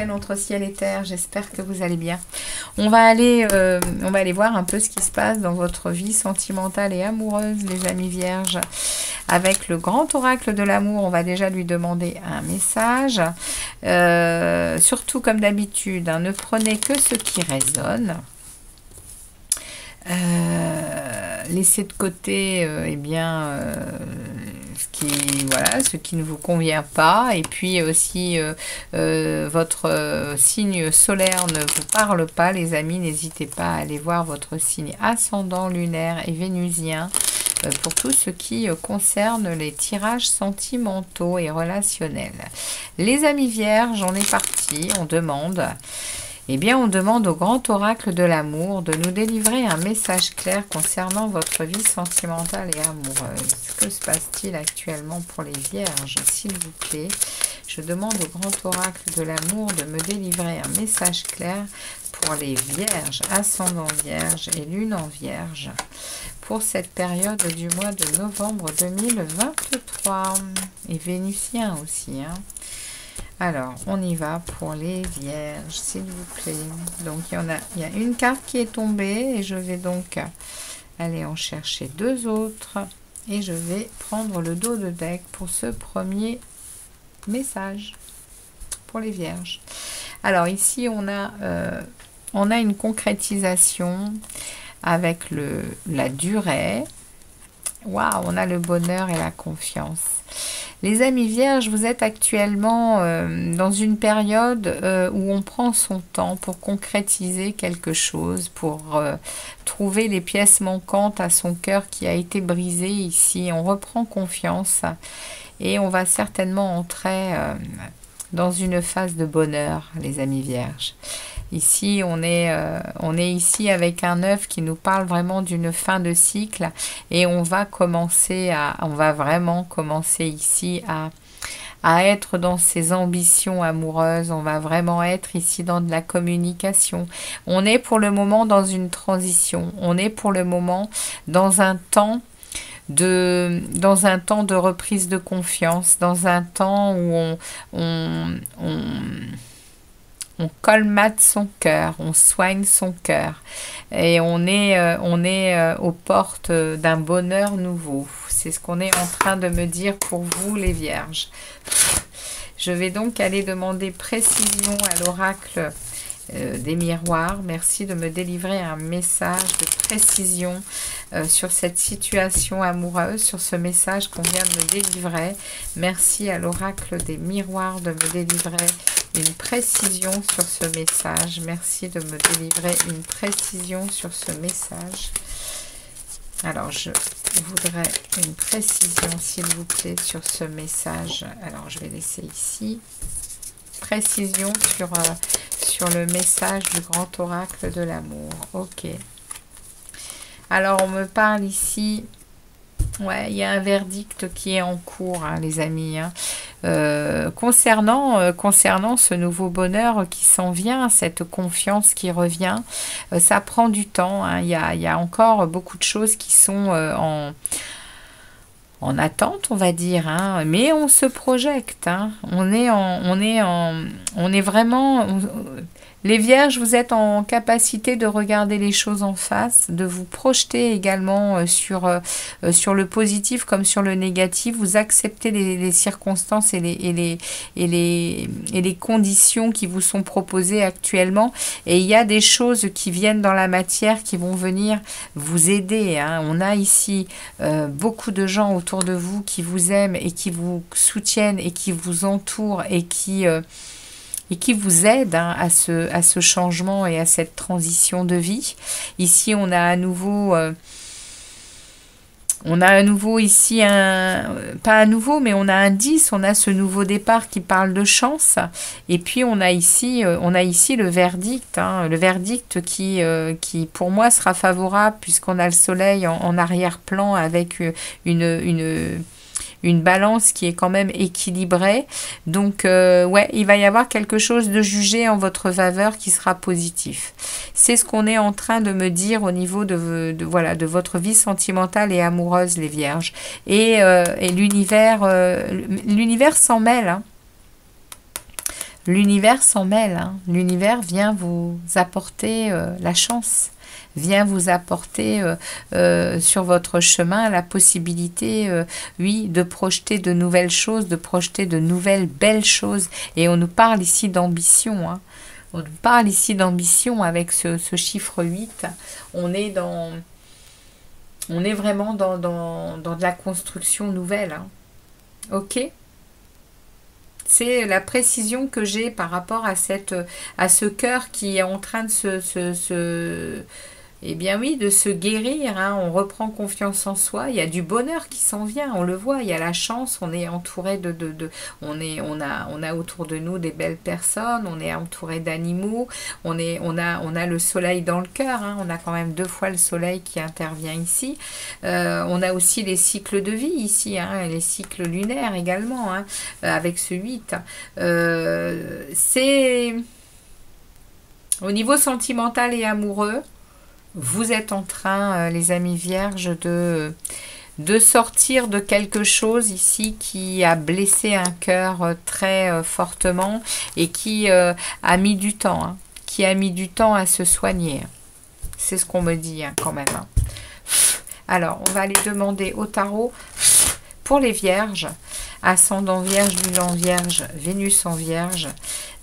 fidèles entre ciel et terre, j'espère que vous allez bien. On va aller voir un peu ce qui se passe dans votre vie sentimentale et amoureuse, les amis vierges. Avec le grand oracle de l'amour, on va déjà lui demander un message. Surtout, comme d'habitude, hein, ne prenez que ce qui résonne. Laissez de côté ce qui ne vous convient pas, et puis aussi votre signe solaire ne vous parle pas, les amis, n'hésitez pas à aller voir votre signe ascendant lunaire et vénusien pour tout ce qui concerne les tirages sentimentaux et relationnels. Les amis vierges, on est parti, on demande au grand oracle de l'amour de nous délivrer un message clair concernant votre vie sentimentale et amoureuse. Que se passe-t-il actuellement pour les vierges, s'il vous plaît? Je demande au grand oracle de l'amour de me délivrer un message clair pour les vierges, ascendant vierge et lune en vierge, pour cette période du mois de novembre 2023. Et vénusien aussi, hein. Alors, on y va pour les vierges, s'il vous plaît. Donc, il y a une carte qui est tombée et je vais donc aller en chercher deux autres. Et je vais prendre le dos de deck pour ce premier message pour les vierges. Alors, ici, on a une concrétisation avec la durée. Waouh, on a le bonheur et la confiance. Les amis vierges, vous êtes actuellement dans une période où on prend son temps pour concrétiser quelque chose, pour trouver les pièces manquantes à son cœur qui a été brisé ici. On reprend confiance et on va certainement entrer dans une phase de bonheur, les amis vierges. Ici, on est ici avec un œuf qui nous parle vraiment d'une fin de cycle, et on va vraiment commencer ici à être dans ses ambitions amoureuses. On va vraiment être ici dans de la communication. On est pour le moment dans une transition. On est pour le moment dans un temps de reprise de confiance, dans un temps où on colmate son cœur, on soigne son cœur, et on est aux portes d'un bonheur nouveau. C'est ce qu'on est en train de me dire pour vous, les vierges. Je vais donc aller demander précision à l'oracle des miroirs. Merci de me délivrer un message de précision sur cette situation amoureuse, sur ce message qu'on vient de me délivrer. Merci à l'oracle des miroirs de me délivrer une précision sur ce message. Merci de me délivrer une précision sur ce message. Alors, je voudrais une précision, s'il vous plaît, sur ce message. Alors, je vais laisser ici. Précision sur le message du grand oracle de l'amour. Ok. Alors, on me parle ici... Ouais, il y a un verdict qui est en cours, hein, les amis. Hein. Concernant ce nouveau bonheur qui s'en vient, cette confiance qui revient, ça prend du temps. Hein. Il y a encore beaucoup de choses qui sont en attente, on va dire, hein, mais on se projette. Hein. On est vraiment... Les vierges, vous êtes en capacité de regarder les choses en face, de vous projeter également sur le positif comme sur le négatif. Vous acceptez les circonstances et les conditions qui vous sont proposées actuellement. Et il y a des choses qui viennent dans la matière qui vont venir vous aider. Hein. On a ici beaucoup de gens autour de vous qui vous aiment et qui vous soutiennent et qui vous entourent et qui vous aide, hein, à ce changement et à cette transition de vie. Ici, on a à nouveau ici pas à nouveau, mais on a un 10, on a ce nouveau départ qui parle de chance. Et puis, on a ici le verdict, hein, le verdict qui, pour moi, sera favorable puisqu'on a le soleil en arrière-plan avec une balance qui est quand même équilibrée. Donc, ouais, il va y avoir quelque chose de jugé en votre faveur qui sera positif. C'est ce qu'on est en train de me dire au niveau de votre vie sentimentale et amoureuse, les vierges. Et l'univers s'en mêle, hein. L'univers s'en mêle, hein. L'univers vient vous apporter la chance, vient vous apporter sur votre chemin la possibilité, oui, de projeter de nouvelles choses, de projeter de nouvelles belles choses. Et on nous parle ici d'ambition, hein. On nous parle ici d'ambition avec ce chiffre 8. On est vraiment dans de la construction nouvelle, hein. Ok ? C'est la précision que j'ai par rapport à ce cœur qui est en train de eh bien oui, de se guérir, hein. On reprend confiance en soi. Il y a du bonheur qui s'en vient, on le voit. Il y a la chance. On est entouré on a autour de nous des belles personnes. On est entouré d'animaux. On a le soleil dans le cœur, hein. On a quand même 2 fois le soleil qui intervient ici. On a aussi les cycles de vie ici, hein, et les cycles lunaires également, hein, avec ce 8. C'est au niveau sentimental et amoureux. Vous êtes en train, les amis vierges, de sortir de quelque chose ici qui a blessé un cœur très fortement et qui a mis du temps, hein, qui a mis du temps à se soigner. C'est ce qu'on me dit, hein, quand même, hein. Alors, on va aller demander au tarot pour les vierges, ascendant vierge, lune en vierge, Vénus en vierge.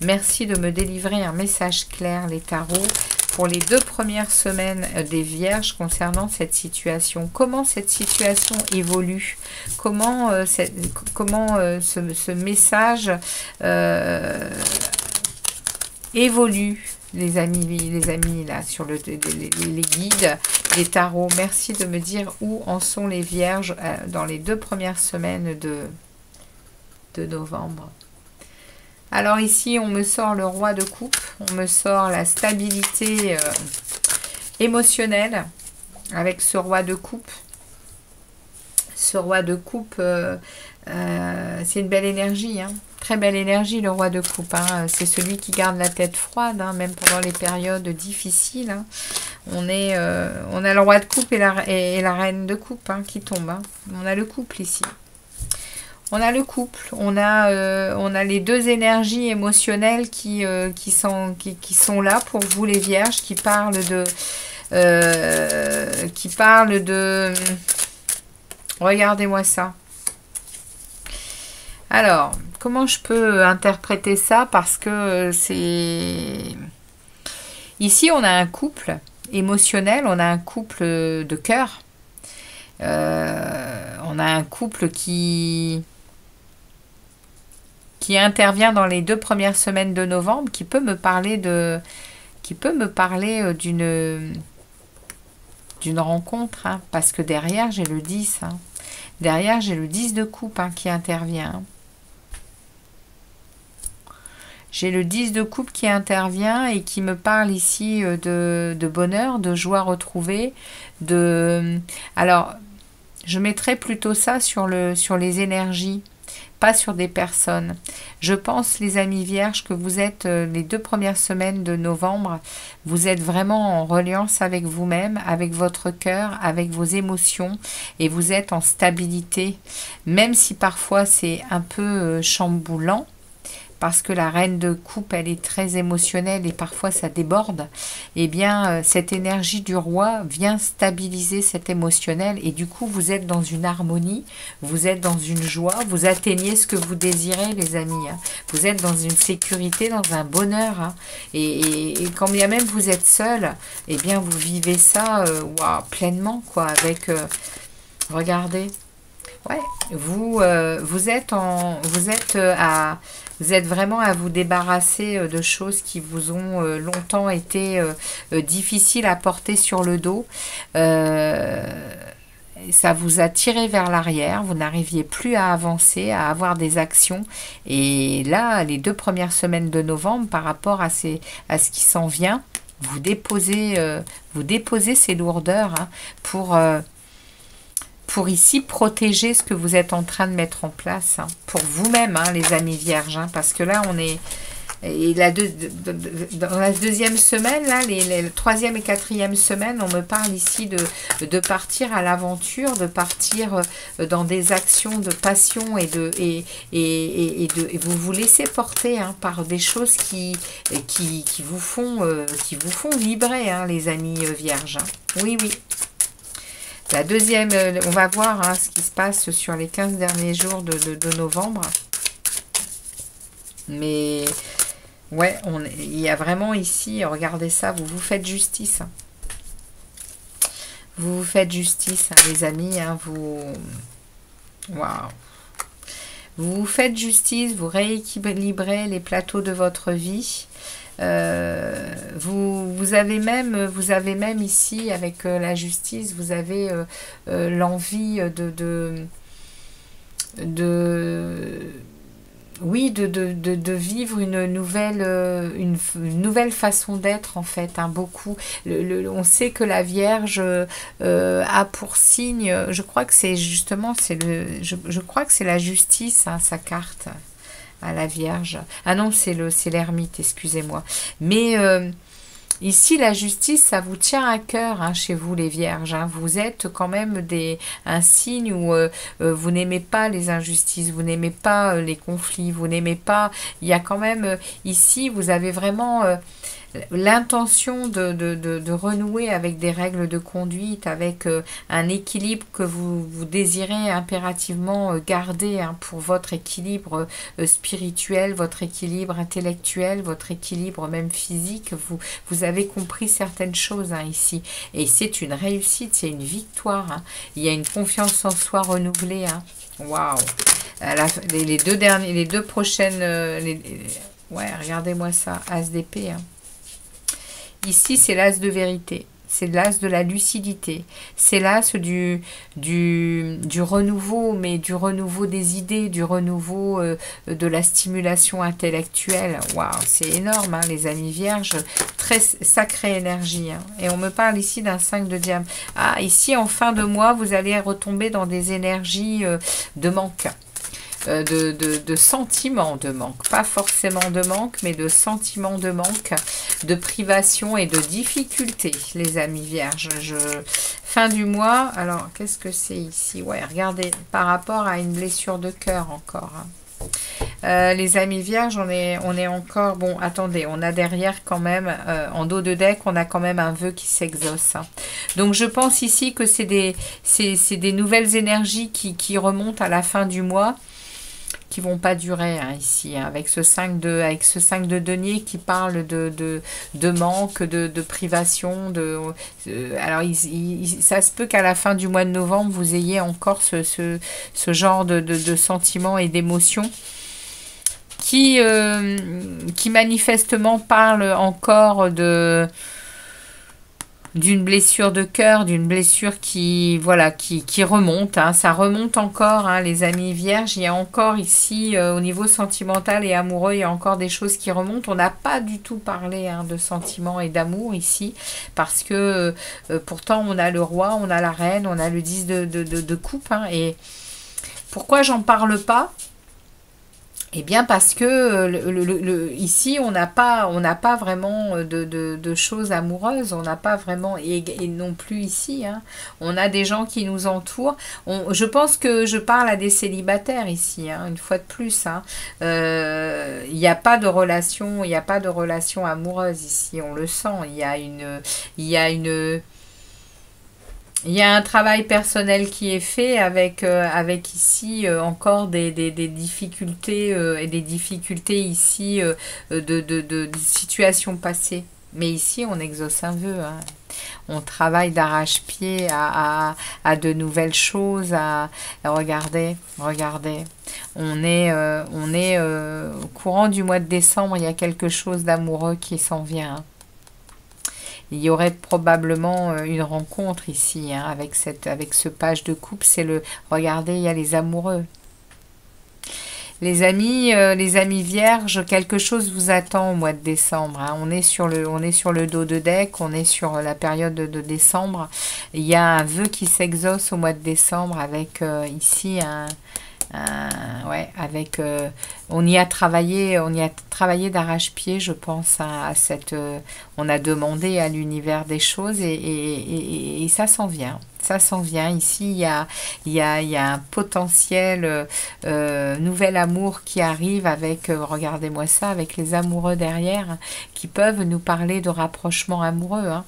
Merci de me délivrer un message clair, les tarots, pour les 2 premières semaines des vierges concernant cette situation. Comment cette situation évolue? Comment, ce message évolue, les amis là, sur les guides des tarots. Merci de me dire où en sont les vierges dans les 2 premières semaines de novembre. Alors ici, on me sort le roi de coupe, on me sort la stabilité émotionnelle avec ce roi de coupe. Ce roi de coupe, c'est une belle énergie, hein. Très belle énergie, le roi de coupe, hein. C'est celui qui garde la tête froide, hein, même pendant les périodes difficiles, hein. On a le roi de coupe et la reine de coupe, hein, qui tombe, hein. On a le couple ici. On a le couple, on a les 2 énergies émotionnelles qui sont là pour vous les vierges, qui parlent de regardez-moi ça. Alors, comment je peux interpréter ça? Parce que c'est... Ici, on a un couple émotionnel, on a un couple de cœur. On a un couple qui intervient dans les 2 premières semaines de novembre, qui peut me parler d'une rencontre, hein, parce que derrière j'ai le 10, hein. Derrière j'ai le 10 de coupe, hein, qui intervient, hein. J'ai le 10 de coupe qui intervient et qui me parle ici de bonheur, de joie retrouvée, alors je mettrai plutôt ça sur les énergies, pas sur des personnes. Je pense, les amis vierges, que vous êtes les 2 premières semaines de novembre, vous êtes vraiment en reliance avec vous-même, avec votre cœur, avec vos émotions, et vous êtes en stabilité, même si parfois c'est un peu chamboulant, parce que la reine de coupe, elle est très émotionnelle et parfois ça déborde. Eh bien, cette énergie du roi vient stabiliser cet émotionnel et du coup, vous êtes dans une harmonie, vous êtes dans une joie, vous atteignez ce que vous désirez, les amis, hein. Vous êtes dans une sécurité, dans un bonheur, hein. Et quand bien même vous êtes seul, eh bien, vous vivez ça pleinement, quoi, avec... regardez. Ouais, vous êtes vraiment à vous débarrasser de choses qui vous ont longtemps été difficiles à porter sur le dos. Ça vous a tiré vers l'arrière, vous n'arriviez plus à avancer, à avoir des actions. Et là, les 2 premières semaines de novembre, par rapport à ce qui s'en vient, vous déposez ces lourdeurs, hein, pour ici protéger ce que vous êtes en train de mettre en place, hein, pour vous-même, hein, les amis vierges, hein, parce que là Et dans la deuxième semaine, là, les troisième et quatrième semaine, on me parle ici de partir à l'aventure, de partir dans des actions de passion et vous vous laissez porter hein, par des choses qui vous font vibrer, hein, les amis vierges. Hein. Oui, oui. La deuxième, on va voir hein, ce qui se passe sur les 15 derniers jours de novembre. Mais ouais, il y a vraiment ici, regardez ça, vous vous faites justice. Hein. Vous vous faites justice, hein, les amis. Hein, waouh. Vous vous faites justice, vous rééquilibrez les plateaux de votre vie. Vous avez même ici, avec la justice, vous avez l'envie de vivre une nouvelle façon d'être en fait, hein, beaucoup. On sait que la Vierge a pour signe, je crois que c'est justement, je crois que c'est la justice, hein, sa carte à la Vierge. Ah non, c'est l'ermite, excusez-moi. Mais ici, la justice, ça vous tient à cœur hein, chez vous, les Vierges. Hein. Vous êtes quand même un signe où vous n'aimez pas les injustices, vous n'aimez pas les conflits, vous n'aimez pas... Il y a quand même, ici, vous avez vraiment... l'intention de renouer avec des règles de conduite, avec un équilibre que vous désirez impérativement garder hein, pour votre équilibre spirituel, votre équilibre intellectuel, votre équilibre même physique. Vous avez compris certaines choses hein, ici. Et c'est une réussite, c'est une victoire. Hein. Il y a une confiance en soi renouvelée. Hein. Waouh! Les deux prochaines... ouais, regardez-moi ça, As d'épée. Hein. Ici, c'est l'as de vérité. C'est l'as de la lucidité. C'est l'as du renouveau, mais du renouveau des idées, du renouveau de la stimulation intellectuelle. Waouh, c'est énorme, hein, les amis vierges. Très sacrée énergie. Hein. Et on me parle ici d'un 5 de diamant. Ah, ici, en fin de mois, vous allez retomber dans des énergies de manque. De sentiments de manque, pas forcément de manque, mais de sentiments de manque, de privation et de difficultés, les amis vierges. Fin du mois, alors qu'est-ce que c'est ici? Ouais, regardez, par rapport à une blessure de cœur encore. Hein. Les amis vierges, on est encore... Bon, attendez, on a derrière quand même, en dos de deck, on a quand même un vœu qui s'exauce. Hein. Donc, je pense ici que c'est des nouvelles énergies qui remontent à la fin du mois, qui vont pas durer hein, ici, hein, avec ce 5 de denier qui parle de manque, de privation. Alors, ça se peut qu'à la fin du mois de novembre, vous ayez encore ce genre de sentiments et d'émotions qui manifestement parlent encore d'une blessure de cœur, d'une blessure qui remonte. Hein. Ça remonte encore, hein, les amis vierges. Il y a encore ici, au niveau sentimental et amoureux, il y a encore des choses qui remontent. On n'a pas du tout parlé hein, de sentiments et d'amour ici, parce que pourtant, on a le roi, on a la reine, on a le 10 de coupe. Hein. Et pourquoi j'en parle pas ? Eh bien parce que ici on n'a pas vraiment de choses amoureuses, on n'a pas vraiment et non plus ici. Hein, on a des gens qui nous entourent. Je pense que je parle à des célibataires ici, hein, une fois de plus. Hein. Il n'y a pas de relation, amoureuse ici. On le sent. Il y a un travail personnel qui est fait avec ici encore des difficultés et des difficultés ici de situations passées. Mais ici, on exauce un vœu. Hein. On travaille d'arrache-pied à de nouvelles choses. Regardez. On est au courant du mois de décembre. Il y a quelque chose d'amoureux qui s'en vient. Hein. Il y aurait probablement une rencontre ici, hein, avec ce page de coupe. Regardez, il y a les amoureux. Les amis vierges, quelque chose vous attend au mois de décembre. Hein. On est sur le dos de deck, on est sur la période de décembre. Il y a un vœu qui s'exauce au mois de décembre avec ici Ouais, avec, on y a travaillé d'arrache-pied, je pense, hein, à cette, on a demandé à l'univers des choses et ça s'en vient. Ça s'en vient. Ici, il y a un potentiel nouvel amour qui arrive avec, regardez-moi ça, avec les amoureux derrière, qui peuvent nous parler de rapprochement amoureux, hein.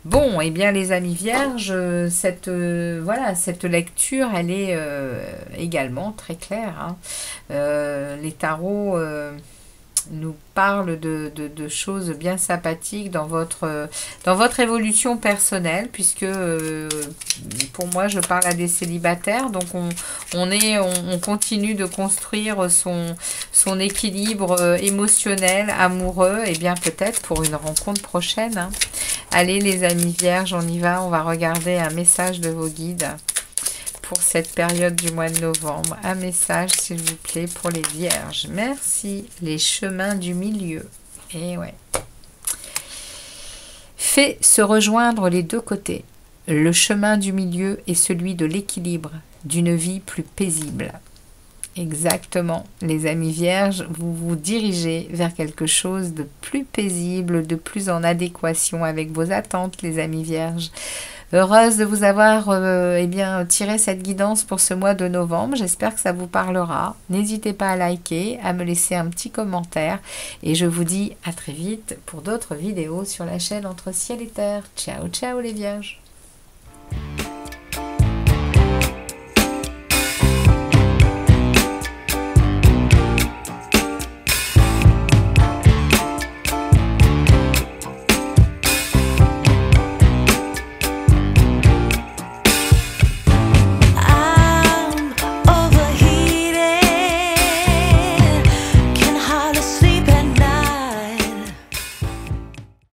Bon, eh bien les amis vierges, voilà, cette lecture, elle est également très claire, hein. Les tarots nous parlent de choses bien sympathiques dans votre évolution personnelle, puisque pour moi, je parle à des célibataires, donc on continue de construire son équilibre émotionnel, amoureux, et bien peut-être pour une rencontre prochaine, hein. Allez les amis vierges, on y va, on va regarder un message de vos guides pour cette période du mois de novembre. Un message s'il vous plaît pour les vierges. Merci. Les chemins du milieu. Et ouais. Fait se rejoindre les deux côtés. Le chemin du milieu est celui de l'équilibre, d'une vie plus paisible. Exactement, les amis vierges, vous vous dirigez vers quelque chose de plus paisible, de plus en adéquation avec vos attentes, les amis vierges. Heureuse de vous avoir eh bien, tiré cette guidance pour ce mois de novembre. J'espère que ça vous parlera. N'hésitez pas à liker, à me laisser un petit commentaire. Et je vous dis à très vite pour d'autres vidéos sur la chaîne Entre Ciel et Terre. Ciao, ciao les vierges!